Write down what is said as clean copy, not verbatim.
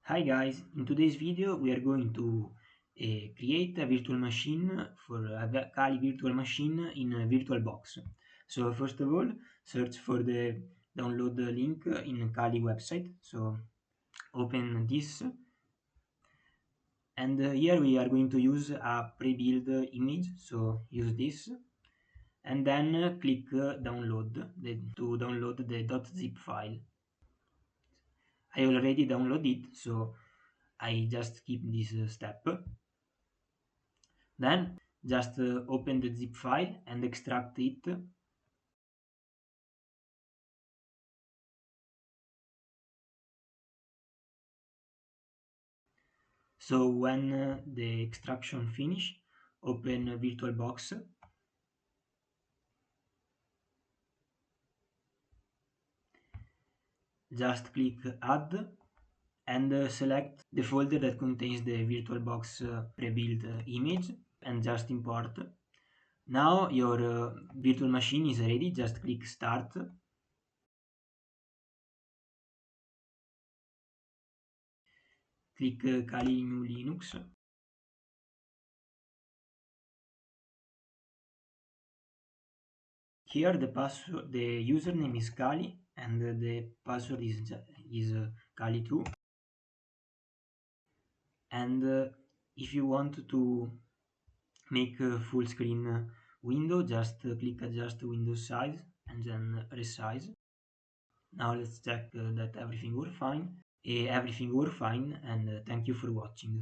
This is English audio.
Hi guys, in today's video we are going to create a virtual machine for a Kali virtual machine in VirtualBox. So first of all, search for the download link in Kali website. So open this, and here we are going to use a pre-built image. So use this, and then click to download the .zip file. I already downloaded it, so I just skip this step. Then just open the zip file and extract it. So when the extraction finish, open VirtualBox. Just click add and select the folder that contains the VirtualBox pre-built image and just import. Now your virtual machine is ready. Just click start. Click Kali new Linux. Here the username is Kali and the password is Kali2. And if you want to make a full screen window, just click adjust window size and then resize. Now let's check that everything works fine. Everything worked fine, and thank you for watching.